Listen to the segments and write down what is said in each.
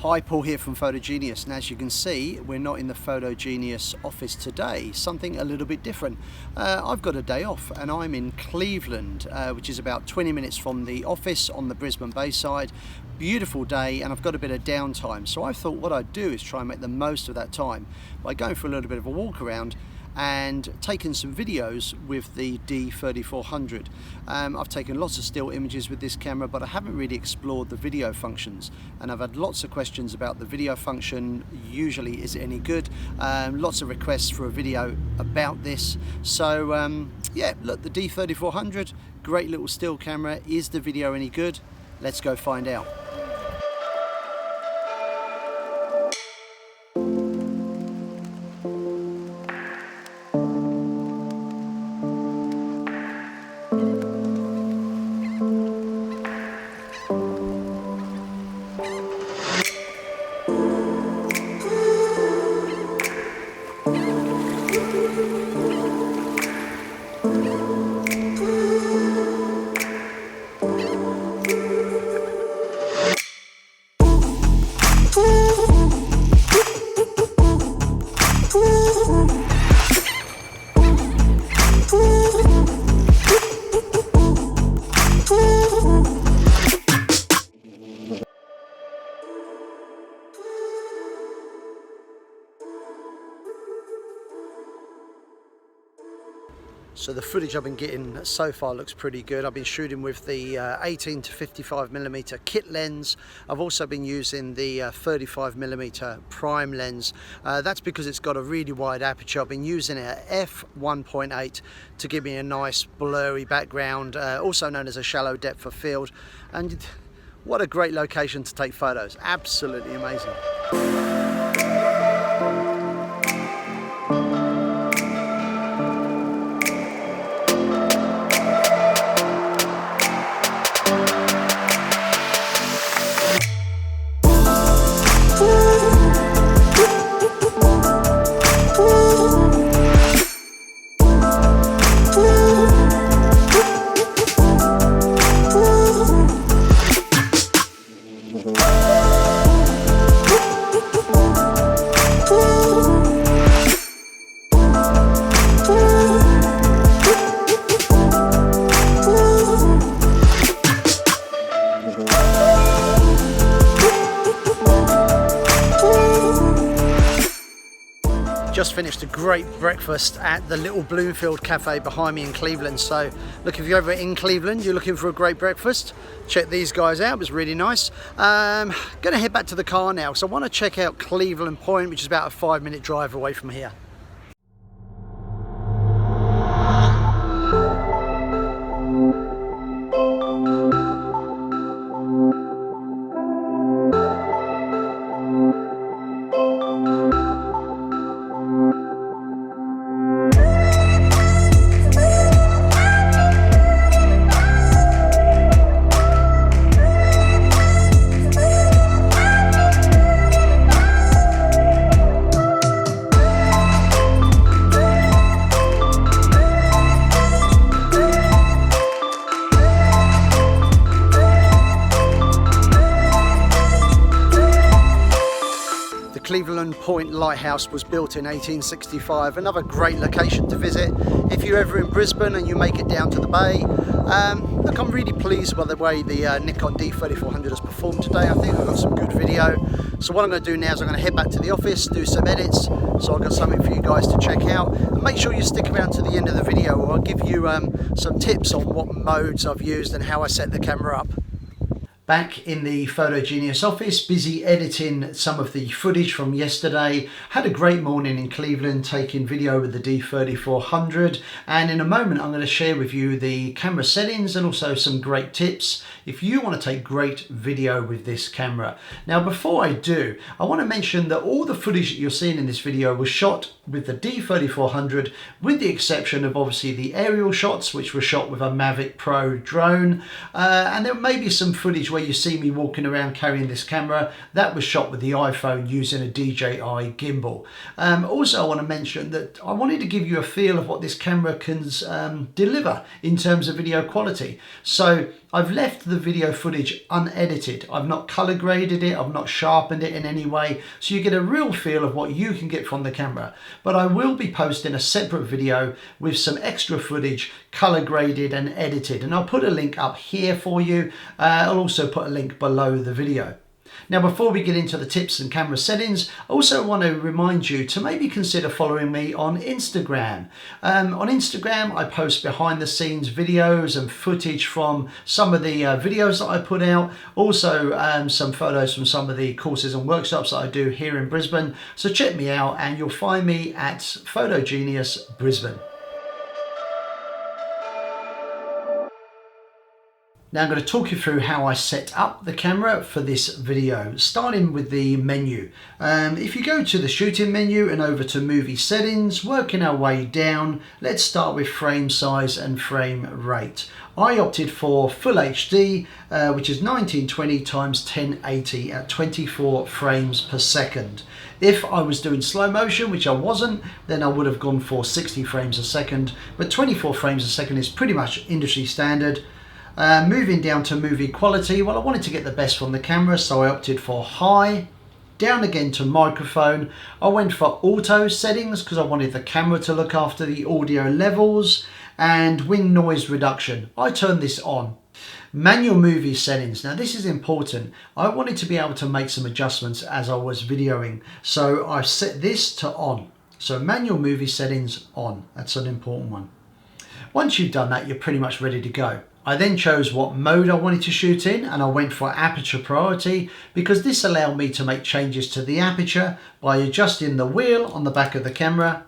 Hi, Paul here from Photogenius, and as you can see, we're not in the Photogenius office today, something a little bit different. I've got a day off and I'm in Cleveland, which is about 20 minutes from the office on the Brisbane Bayside. Beautiful day, and I've got a bit of downtime, so I thought what I'd do is try and make the most of that time by going for a little bit of a walk around and taken some videos with the D3400. I've taken lots of still images with this camera, but I haven't really explored the video functions, and I've had lots of questions about the video function. Usually, is it any good? Lots of requests for a video about this. So yeah, look, the D3400, great little still camera. Is the video any good? Let's go find out. So the footage I've been getting so far looks pretty good. I've been shooting with the 18 to 55mm kit lens. I've also been using the 35mm prime lens. That's because it's got a really wide aperture. I've been using it at f1.8 to give me a nice blurry background, also known as a shallow depth of field. And what a great location to take photos. Absolutely amazing. Just finished a great breakfast at the little Bloomfield cafe behind me in Cleveland. So look, if you're ever in Cleveland, you're looking for a great breakfast, check these guys out. It was really nice. Gonna head back to the car now, so I want to check out Cleveland Point, which is about a 5-minute drive away from here. Cleveland Point Lighthouse was built in 1865, another great location to visit if you're ever in Brisbane and you make it down to the bay. Look, I'm really pleased by the way the Nikon D3400 has performed today. I think I've got some good video. So what I'm going to do now is I'm going to head back to the office, do some edits, so I've got something for you guys to check out. And make sure you stick around to the end of the video, or I'll give you some tips on what modes I've used and how I set the camera up. Back in the Photogenius office, busy editing some of the footage from yesterday. Had a great morning in Cleveland taking video with the D3400, and in a moment I'm going to share with you the camera settings and also some great tips if you want to take great video with this camera. Now before I do, I want to mention that all the footage that you're seeing in this video was shot with the D3400, with the exception of obviously the aerial shots, which were shot with a Mavic Pro drone, and there may be some footage where you see me walking around carrying this camera. That was shot with the iPhone using a DJI gimbal. Also I want to mention that I wanted to give you a feel of what this camera can deliver in terms of video quality. So I've left the video footage unedited. I've not color graded it, I've not sharpened it in any way, so you get a real feel of what you can get from the camera. But I will be posting a separate video with some extra footage, color graded and edited, and I'll put a link up here for you. I'll also put a link below the video. Now, before we get into the tips and camera settings, I also want to remind you to maybe consider following me on Instagram. On Instagram, I post behind the scenes videos and footage from some of the videos that I put out. Also, some photos from some of the courses and workshops that I do here in Brisbane. So check me out and you'll find me at Photogenius Brisbane. Now I'm going to talk you through how I set up the camera for this video, starting with the menu. If you go to the shooting menu and over to movie settings, working our way down, let's start with frame size and frame rate. I opted for Full HD, which is 1920 x 1080 at 24 frames per second. If I was doing slow motion, which I wasn't, then I would have gone for 60 frames a second, but 24 frames a second is pretty much industry standard. Moving down to movie quality, well, I wanted to get the best from the camera, so I opted for high. Down again to microphone, I went for auto settings because I wanted the camera to look after the audio levels, and wing noise reduction, I turned this on. Manual movie settings, now this is important. I wanted to be able to make some adjustments as I was videoing, so I set this to on. So manual movie settings on, that's an important one. Once you've done that, you're pretty much ready to go. I then chose what mode I wanted to shoot in, and I went for aperture priority because this allowed me to make changes to the aperture by adjusting the wheel on the back of the camera,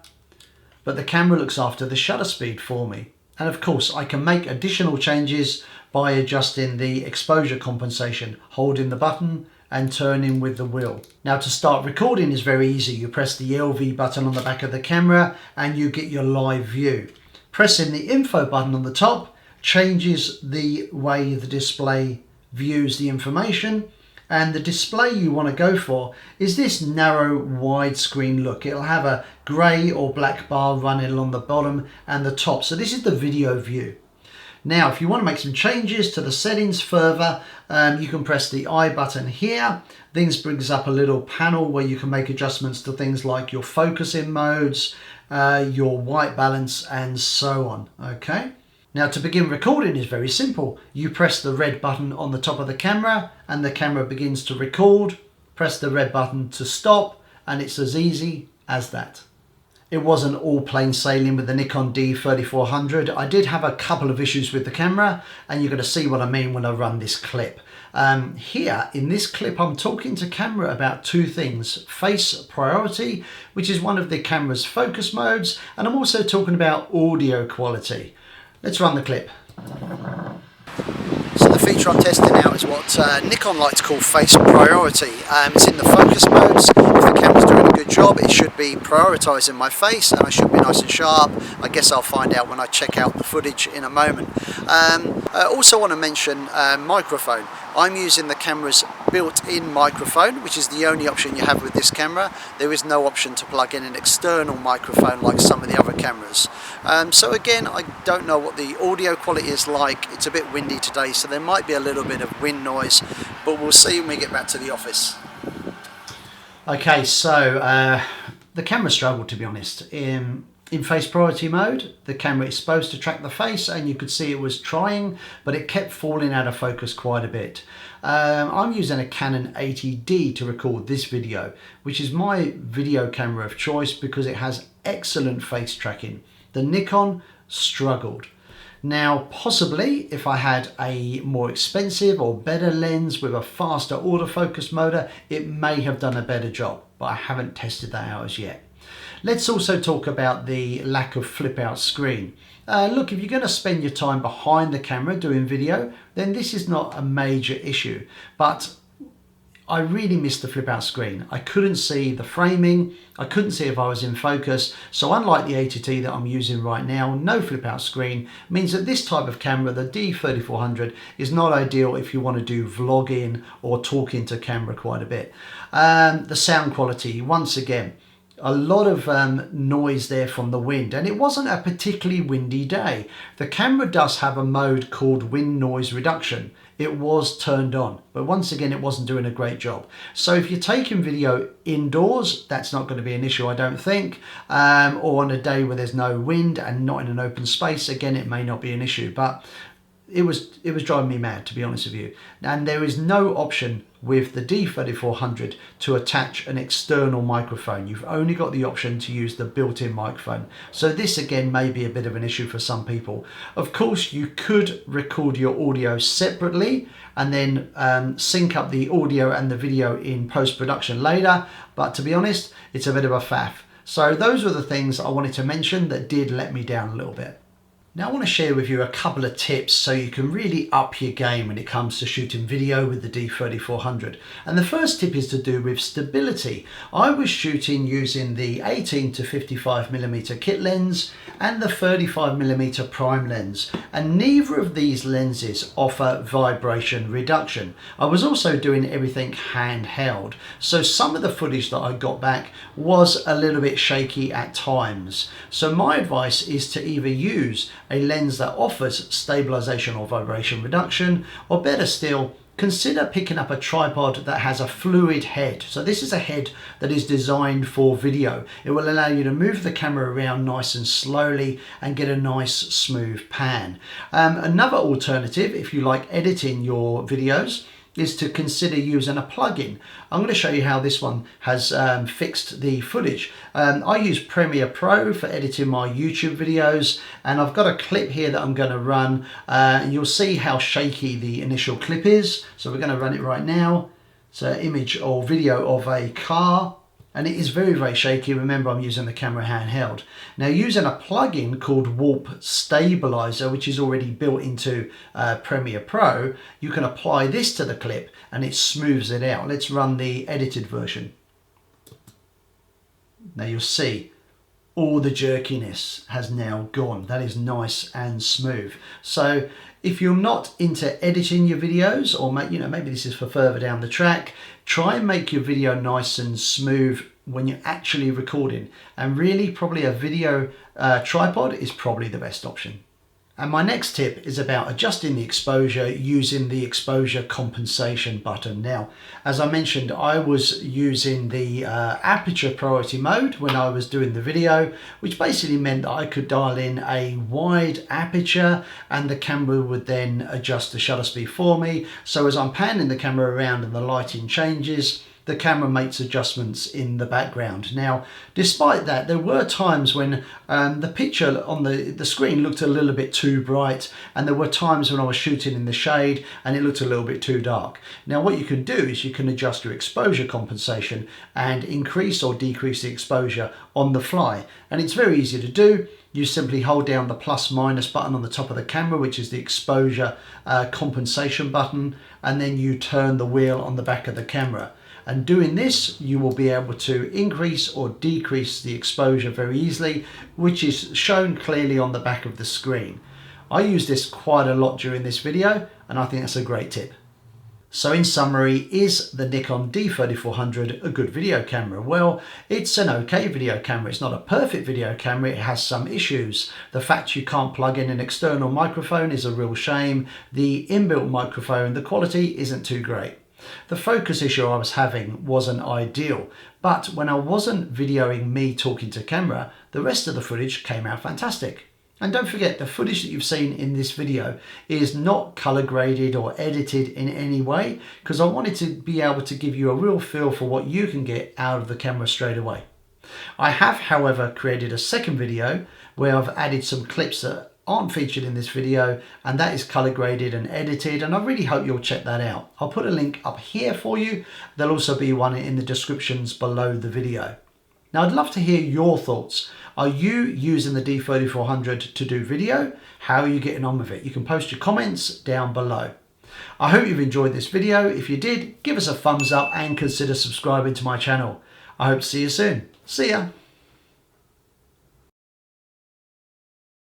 but the camera looks after the shutter speed for me. And of course I can make additional changes by adjusting the exposure compensation, holding the button and turning with the wheel. Now to start recording is very easy. You press the LV button on the back of the camera and you get your live view. Pressing the info button on the top changes the way the display views the information, and the display you want to go for is this narrow widescreen look. It'll have a grey or black bar running along the bottom and the top, so this is the video view. Now if you want to make some changes to the settings further, you can press the I button here. This brings up a little panel where you can make adjustments to things like your focusing modes, your white balance and so on. Okay. Now to begin recording is very simple. You press the red button on the top of the camera and the camera begins to record. Press the red button to stop and it's as easy as that. It wasn't all plain sailing with the Nikon D3400. I did have a couple of issues with the camera and you're going to see what I mean when I run this clip. Here in this clip I'm talking to camera about two things: face priority, which is one of the camera's focus modes, and I'm also talking about audio quality. Let's run the clip. So the feature I'm testing now is what Nikon like to call face priority. It's in the focus modes. If the camera's doing a good job, it should be prioritising my face and I should be nice and sharp. I guess I'll find out when I check out the footage in a moment. I also want to mention microphone. I'm using the camera's built-in microphone, which is the only option you have with this camera. There is no option to plug in an external microphone like some of the other cameras. So again, I don't know what the audio quality is like. It's a bit windy today, so there might be a little bit of wind noise, but we'll see when we get back to the office. Okay, so the camera struggled, to be honest. In face priority mode, the camera is supposed to track the face and you could see it was trying, but it kept falling out of focus quite a bit. I'm using a Canon 80D to record this video, which is my video camera of choice because it has excellent face tracking. The Nikon struggled. Now, possibly if I had a more expensive or better lens with a faster autofocus motor, it may have done a better job, but I haven't tested that out as yet. Let's also talk about the lack of flip out screen. Look, if you're going to spend your time behind the camera doing video, then this is not a major issue, but I really missed the flip out screen. I couldn't see the framing, I couldn't see if I was in focus, so unlike the 80T that I'm using right now, no flip out screen means that this type of camera, the D3400, is not ideal if you want to do vlogging or talking to camera quite a bit. The sound quality, once again, a lot of noise there from the wind, and it wasn't a particularly windy day. The camera does have a mode called wind noise reduction. It was turned on, but once again, it wasn't doing a great job. So if you're taking video indoors, that's not going to be an issue, I don't think, or on a day where there's no wind and not in an open space, again, it may not be an issue, but it was driving me mad, to be honest with you. And there is no option with the D3400 to attach an external microphone. You've only got the option to use the built-in microphone. So this again may be a bit of an issue for some people. Of course, you could record your audio separately and then sync up the audio and the video in post-production later. But to be honest, it's a bit of a faff. So those were the things I wanted to mention that did let me down a little bit. Now I want to share with you a couple of tips so you can really up your game when it comes to shooting video with the D3400. And the first tip is to do with stability. I was shooting using the 18 to 55mm kit lens and the 35mm prime lens, and neither of these lenses offer vibration reduction. I was also doing everything handheld, so some of the footage that I got back was a little bit shaky at times. So my advice is to either use a lens that offers stabilization or vibration reduction, or better still, consider picking up a tripod that has a fluid head. So this is a head that is designed for video. It will allow you to move the camera around nice and slowly and get a nice smooth pan. Another alternative, if you like editing your videos, is to consider using a plugin. I'm going to show you how this one has fixed the footage. I use Premiere Pro for editing my YouTube videos, and I've got a clip here that I'm going to run. You'll see how shaky the initial clip is. So we're going to run it right now. It's an image or video of a car, and it is very, very shaky. Remember, I'm using the camera handheld. Now, using a plugin called Warp Stabilizer, which is already built into Premiere Pro, you can apply this to the clip and it smooths it out. Let's run the edited version. Now you'll see all the jerkiness has now gone. That is nice and smooth. So if you're not into editing your videos, or maybe this is for further down the track, try and make your video nice and smooth when you're actually recording. And really, probably a video tripod is probably the best option. And my next tip is about adjusting the exposure using the exposure compensation button. Now, as I mentioned, I was using the aperture priority mode when I was doing the video, which basically meant that I could dial in a wide aperture and the camera would then adjust the shutter speed for me. So as I'm panning the camera around and the lighting changes, the camera makes adjustments in the background. Now, despite that, there were times when the picture on the screen looked a little bit too bright, and there were times when I was shooting in the shade and it looked a little bit too dark. Now, what you can do is you can adjust your exposure compensation and increase or decrease the exposure on the fly. And it's very easy to do. You simply hold down the plus/minus button on the top of the camera, which is the exposure compensation button, and then you turn the wheel on the back of the camera. And doing this, you will be able to increase or decrease the exposure very easily, which is shown clearly on the back of the screen. I use this quite a lot during this video, and I think that's a great tip. So in summary, is the Nikon D3400 a good video camera? Well, it's an okay video camera. It's not a perfect video camera. It has some issues. The fact you can't plug in an external microphone is a real shame. The inbuilt microphone, the quality isn't too great. The focus issue I was having wasn't ideal, but when I wasn't videoing me talking to camera, the rest of the footage came out fantastic. And don't forget, the footage that you've seen in this video is not color graded or edited in any way, because I wanted to be able to give you a real feel for what you can get out of the camera straight away. I have, however, created a second video where I've added some clips that aren't featured in this video, and that is color graded and edited, and I really hope you'll check that out. I'll put a link up here for you. There'll also be one in the descriptions below the video. Now, I'd love to hear your thoughts. Are you using the D3400 to do video? How are you getting on with it? You can post your comments down below. I hope you've enjoyed this video. If you did, give us a thumbs up and consider subscribing to my channel. I hope to see you soon. See ya.